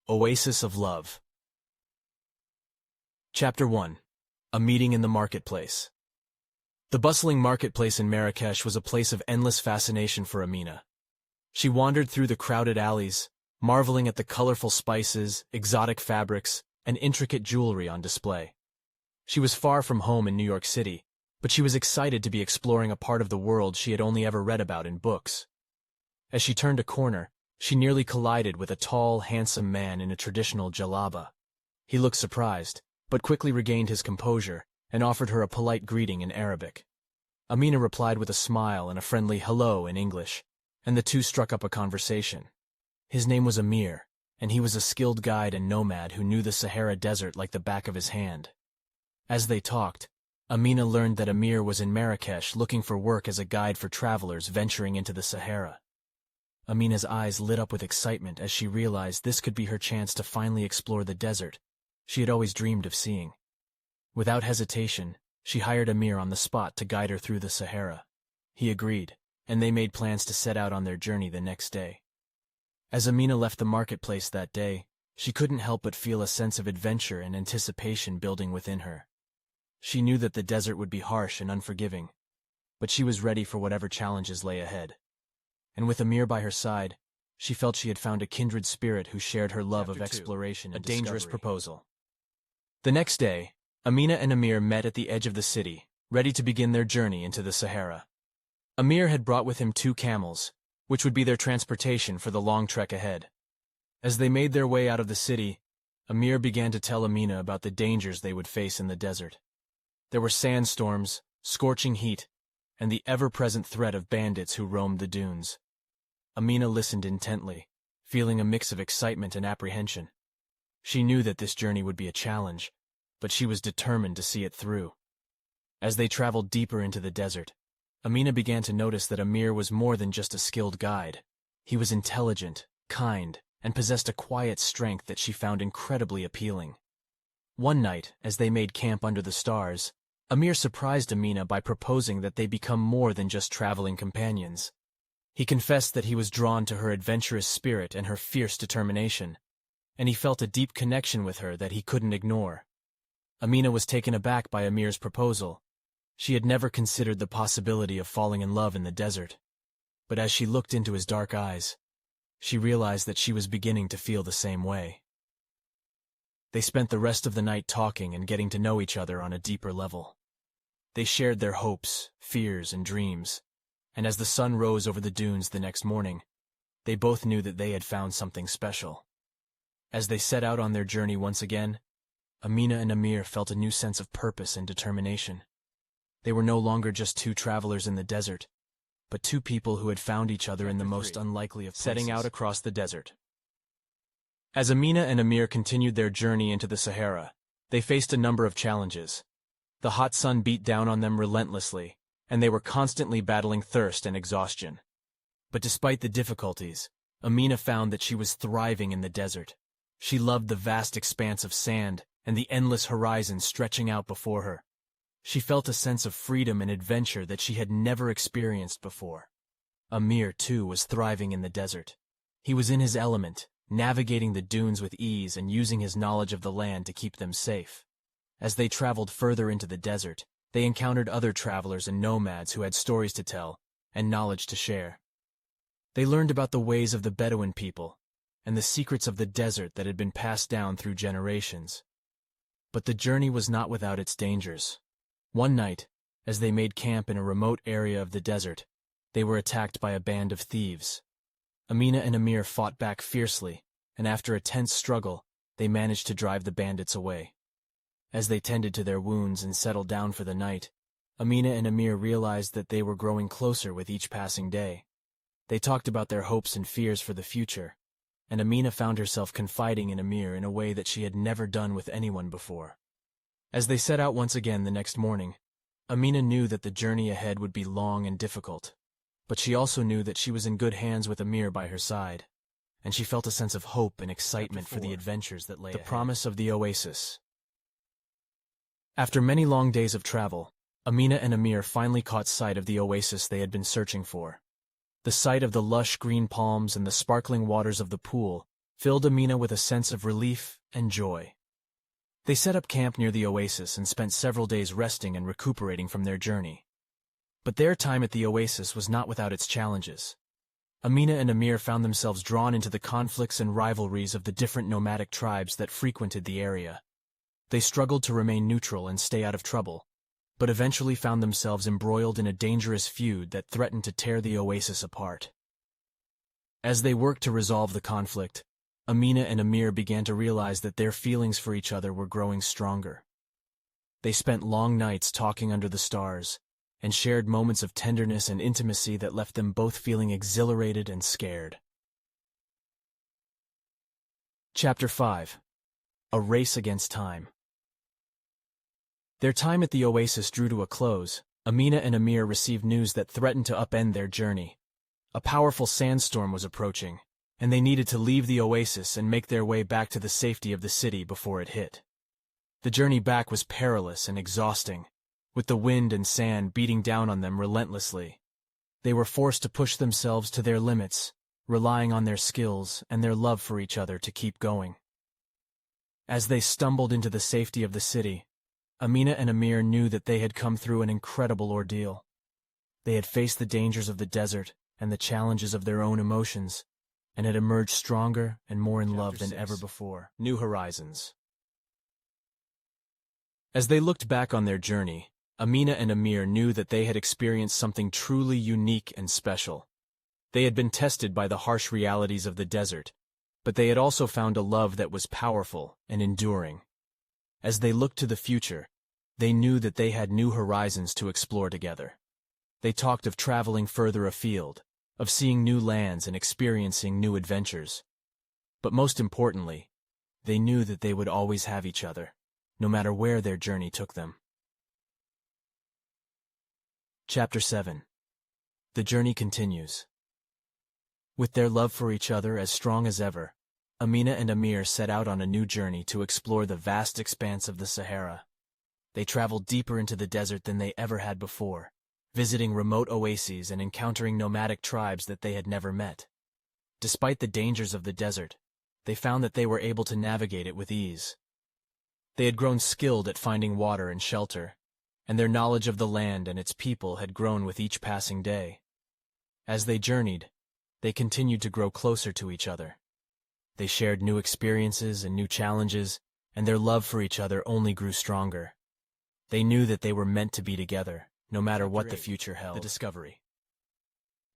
Oasis of Love. Chapter 1. A Meeting in the Marketplace. The bustling marketplace in Marrakesh was a place of endless fascination for Amina. She wandered through the crowded alleys, marveling at the colorful spices, exotic fabrics, and intricate jewelry on display. She was far from home in New York City, but she was excited to be exploring a part of the world she had only ever read about in books. As she turned a corner, she nearly collided with a tall, handsome man in a traditional jalaba. He looked surprised, but quickly regained his composure and offered her a polite greeting in Arabic. Amina replied with a smile and a friendly hello in English, and the two struck up a conversation. His name was Amir, and he was a skilled guide and nomad who knew the Sahara Desert like the back of his hand. As they talked, Amina learned that Amir was in Marrakesh looking for work as a guide for travelers venturing into the Sahara. Amina's eyes lit up with excitement as she realized this could be her chance to finally explore the desert she had always dreamed of seeing. Without hesitation, she hired Amir on the spot to guide her through the Sahara. He agreed, and they made plans to set out on their journey the next day. As Amina left the marketplace that day, she couldn't help but feel a sense of adventure and anticipation building within her. She knew that the desert would be harsh and unforgiving, but she was ready for whatever challenges lay ahead. And with Amir by her side, she felt she had found a kindred spirit who shared her love of exploration and discovery. A dangerous proposal. The next day, Amina and Amir met at the edge of the city, ready to begin their journey into the Sahara. Amir had brought with him 2 camels, which would be their transportation for the long trek ahead. As they made their way out of the city, Amir began to tell Amina about the dangers they would face in the desert. There were sandstorms, scorching heat, and the ever-present threat of bandits who roamed the dunes. Amina listened intently, feeling a mix of excitement and apprehension. She knew that this journey would be a challenge, but she was determined to see it through. As they traveled deeper into the desert, Amina began to notice that Amir was more than just a skilled guide. He was intelligent, kind, and possessed a quiet strength that she found incredibly appealing. One night, as they made camp under the stars, Amir surprised Amina by proposing that they become more than just traveling companions. He confessed that he was drawn to her adventurous spirit and her fierce determination, and he felt a deep connection with her that he couldn't ignore. Amina was taken aback by Amir's proposal. She had never considered the possibility of falling in love in the desert, but as she looked into his dark eyes, she realized that she was beginning to feel the same way. They spent the rest of the night talking and getting to know each other on a deeper level. They shared their hopes, fears, and dreams, and as the sun rose over the dunes the next morning, they both knew that they had found something special. As they set out on their journey once again, Amina and Amir felt a new sense of purpose and determination. They were no longer just 2 travelers in the desert, but 2 people who had found each other in the most unlikely of places. Setting out across the desert. As Amina and Amir continued their journey into the Sahara, they faced a number of challenges. The hot sun beat down on them relentlessly, and they were constantly battling thirst and exhaustion. But despite the difficulties, Amina found that she was thriving in the desert. She loved the vast expanse of sand and the endless horizon stretching out before her. She felt a sense of freedom and adventure that she had never experienced before. Amir, too, was thriving in the desert. He was in his element, navigating the dunes with ease and using his knowledge of the land to keep them safe. As they traveled further into the desert, they encountered other travelers and nomads who had stories to tell and knowledge to share. They learned about the ways of the Bedouin people and the secrets of the desert that had been passed down through generations. But the journey was not without its dangers. One night, as they made camp in a remote area of the desert, they were attacked by a band of thieves. Amina and Amir fought back fiercely, and after a tense struggle, they managed to drive the bandits away. As they tended to their wounds and settled down for the night, Amina and Amir realized that they were growing closer with each passing day. They talked about their hopes and fears for the future, and Amina found herself confiding in Amir in a way that she had never done with anyone before. As they set out once again the next morning, Amina knew that the journey ahead would be long and difficult, but she also knew that she was in good hands with Amir by her side, and she felt a sense of hope and excitement for the adventures that lay ahead. The promise of the oasis. After many long days of travel, Amina and Amir finally caught sight of the oasis they had been searching for. The sight of the lush green palms and the sparkling waters of the pool filled Amina with a sense of relief and joy. They set up camp near the oasis and spent several days resting and recuperating from their journey. But their time at the oasis was not without its challenges. Amina and Amir found themselves drawn into the conflicts and rivalries of the different nomadic tribes that frequented the area. They struggled to remain neutral and stay out of trouble, but eventually found themselves embroiled in a dangerous feud that threatened to tear the oasis apart. As they worked to resolve the conflict, Amina and Amir began to realize that their feelings for each other were growing stronger. They spent long nights talking under the stars, and shared moments of tenderness and intimacy that left them both feeling exhilarated and scared. Chapter 5. A Race Against Time. Their time at the oasis drew to a close. Amina and Amir received news that threatened to upend their journey. A powerful sandstorm was approaching, and they needed to leave the oasis and make their way back to the safety of the city before it hit. The journey back was perilous and exhausting, with the wind and sand beating down on them relentlessly. They were forced to push themselves to their limits, relying on their skills and their love for each other to keep going. As they stumbled into the safety of the city, Amina and Amir knew that they had come through an incredible ordeal. They had faced the dangers of the desert and the challenges of their own emotions, and had emerged stronger and more in love than ever before. New Horizons. As they looked back on their journey, Amina and Amir knew that they had experienced something truly unique and special. They had been tested by the harsh realities of the desert, but they had also found a love that was powerful and enduring. As they looked to the future, they knew that they had new horizons to explore together. They talked of traveling further afield, of seeing new lands and experiencing new adventures. But most importantly, they knew that they would always have each other, no matter where their journey took them. Chapter 7. The Journey Continues. With their love for each other as strong as ever, Amina and Amir set out on a new journey to explore the vast expanse of the Sahara. They traveled deeper into the desert than they ever had before, visiting remote oases and encountering nomadic tribes that they had never met. Despite the dangers of the desert, they found that they were able to navigate it with ease. They had grown skilled at finding water and shelter, and their knowledge of the land and its people had grown with each passing day. As they journeyed, they continued to grow closer to each other. They shared new experiences and new challenges, and their love for each other only grew stronger. They knew that they were meant to be together, no matter what the future held. The Discovery.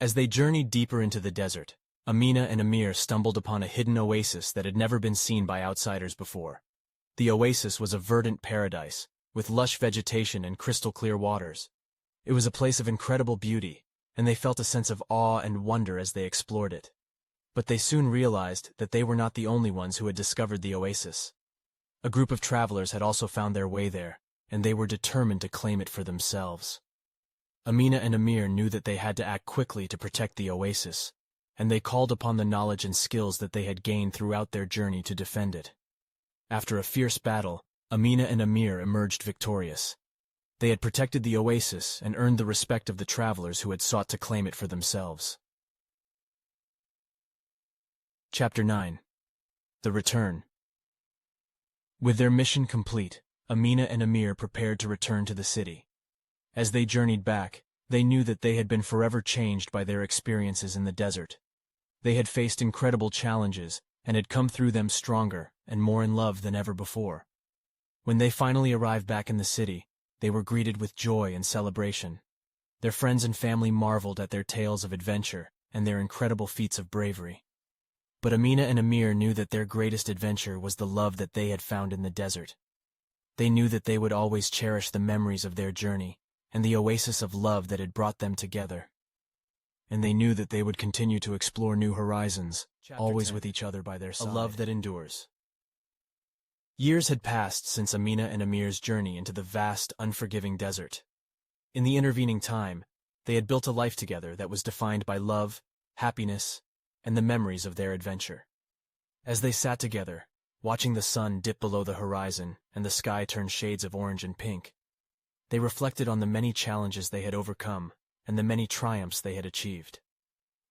As they journeyed deeper into the desert, Amina and Amir stumbled upon a hidden oasis that had never been seen by outsiders before. The oasis was a verdant paradise, with lush vegetation and crystal-clear waters. It was a place of incredible beauty, and they felt a sense of awe and wonder as they explored it. But they soon realized that they were not the only ones who had discovered the oasis. A group of travelers had also found their way there, and they were determined to claim it for themselves. Amina and Amir knew that they had to act quickly to protect the oasis, and they called upon the knowledge and skills that they had gained throughout their journey to defend it. After a fierce battle, Amina and Amir emerged victorious. They had protected the oasis and earned the respect of the travelers who had sought to claim it for themselves. Chapter 9. The Return. With their mission complete, Amina and Amir prepared to return to the city. As they journeyed back, they knew that they had been forever changed by their experiences in the desert. They had faced incredible challenges and had come through them stronger and more in love than ever before. When they finally arrived back in the city, they were greeted with joy and celebration. Their friends and family marveled at their tales of adventure and their incredible feats of bravery. But Amina and Amir knew that their greatest adventure was the love that they had found in the desert. They knew that they would always cherish the memories of their journey and the oasis of love that had brought them together. And they knew that they would continue to explore new horizons, always 10. With each other by their side. A love that endures. Years had passed since Amina and Amir's journey into the vast, unforgiving desert. In the intervening time, they had built a life together that was defined by love, happiness, and the memories of their adventure. As they sat together, watching the sun dip below the horizon and the sky turn shades of orange and pink, they reflected on the many challenges they had overcome and the many triumphs they had achieved.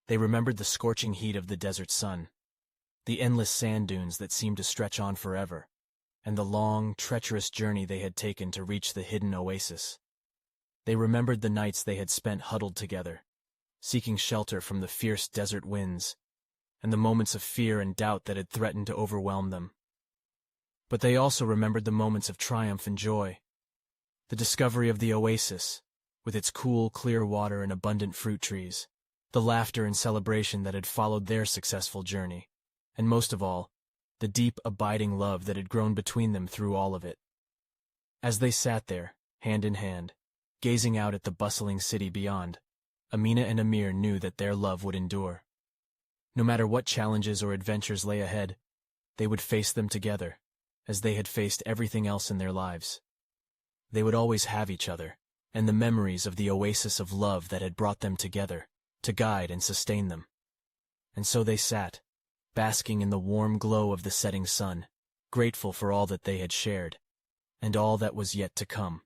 They remembered the scorching heat of the desert sun, the endless sand dunes that seemed to stretch on forever, and the long, treacherous journey they had taken to reach the hidden oasis. They remembered the nights they had spent huddled together, seeking shelter from the fierce desert winds, and the moments of fear and doubt that had threatened to overwhelm them. But they also remembered the moments of triumph and joy. The discovery of the oasis, with its cool, clear water and abundant fruit trees, the laughter and celebration that had followed their successful journey, and most of all, the deep, abiding love that had grown between them through all of it. As they sat there, hand in hand, gazing out at the bustling city beyond, Amina and Amir knew that their love would endure. No matter what challenges or adventures lay ahead, they would face them together, as they had faced everything else in their lives. They would always have each other, and the memories of the oasis of love that had brought them together, to guide and sustain them. And so they sat, basking in the warm glow of the setting sun, grateful for all that they had shared, and all that was yet to come.